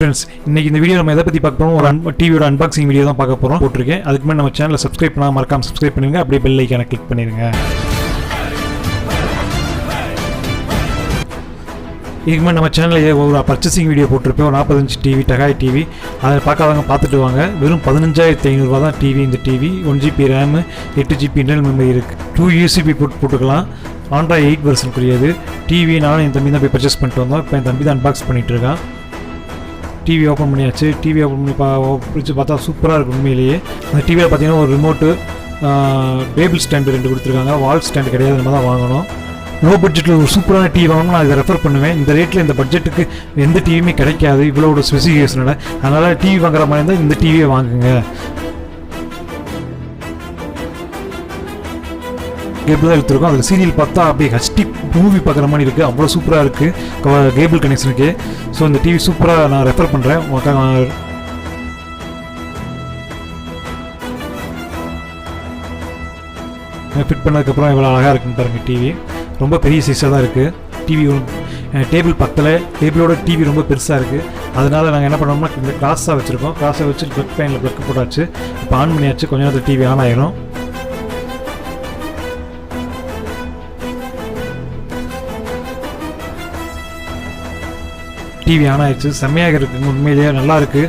Friends, இன்னைக்கு இந்த video நம்ம எதை பற்றி பார்க்க போகிறோம்? ஒரு டிவியோட அன்பாக்சிங் வீடியோ தான் பார்க்க போகிறோம். போட்டிருக்கேன். அதுக்கு முன்னாடி நம்ம சேனலை சப்ஸ்கிரைப் பண்ணால் மறக்காம சப்ஸ்கிரைப் பண்ணுங்க. அப்படியே பெல் ஐக்கானை கிளிக் பண்ணிடுங்க. இதுக்கு முன்னாடி நம்ம சேனலில் ஒரு பர்ச்சேசிங் வீடியோ போட்டிருப்பேன். ஒரு 45 டிவி டகாய் டிவி. அதை பார்க்காதவங்க பார்த்துட்டு வாங்க. வெறும் 15,500 தான் டிவி. இந்த TV 1 GB RAM, 8 GB internal memory இருக்குது. 2 USB போட்டுக்கலாம். ஆண்ட்ராய்டு 8 வெர்ஷனுக்குரியது டிவி. நானும் என் தம்பி தான் போய் பர்ச்சேஸ் பண்ணிட்டு வந்தோம். இப்போ என் தம்பி தான் அன்பாக்ஸ் பண்ணிட்டு இருக்கான். டிவி ஓப்பன் பண்ணியாச்சு. டிவி ஓப்பன் பண்ணி பிடிச்சி பார்த்தா சூப்பராக இருக்குது உண்மையிலேயே. அந்த டிவியில் பார்த்தீங்கன்னா ஒரு ரிமோட்டு, டேபிள் ஸ்டாண்டு 2 கொடுத்துருக்காங்க. வால் ஸ்டாண்டு கிடையாது, நம்ம தான் வாங்கணும். லோ பட்ஜெட்டில் ஒரு சூப்பரான டிவி வாங்கணும். நான் இதை ரெஃபர் பண்ணுவேன். இந்த ரேட்டில் இந்த பட்ஜெட்டுக்கு எந்த டிவியுமே கிடைக்காது இவ்வளோ ஸ்பெசிஃபிகேஷனோட. அதனால் டிவி வாங்குற மாதிரி இருந்தால் இந்த டிவியை வாங்குங்க. கேபிள் தான் எடுத்துருக்கோம். அதில் சீரியல் பார்த்தா அப்படியே ஹச்டி மூவி பார்க்குற மாதிரி இருக்குது. அவ்வளோ சூப்பராக இருக்குது கேபிள் கனெக்ஷனுக்கு. ஸோ இந்த டிவி சூப்பராக நான் ரெஃபர் பண்ணுறேன். ஃபிட் பண்ணதுக்கப்புறம் எவ்வளோ அழகாக இருக்குன்னு பாருங்கள். டிவி ரொம்ப பெரிய சைஸாக தான் இருக்குது. டிவி டேபிள் பக்கத்தில் டேபிளோட டிவி ரொம்ப பெருசாக இருக்குது. அதனால் நாங்கள் என்ன பண்ணோம்னா இந்த கிளாஸாக வச்சுருக்கோம். கிளாஸை வச்சு ப்ளக் பேனில் ப்ளக் போட்டாச்சு. இப்போ ஆன் பண்ணியாச்சு. கொஞ்ச நேரத்தில் டிவி ஆன் ஆயிரும். டிவி ஆன் ஆயிடுச்சு. செம்மையாக இருக்குங்க. உண்மையிலேயே நல்லா இருக்குது.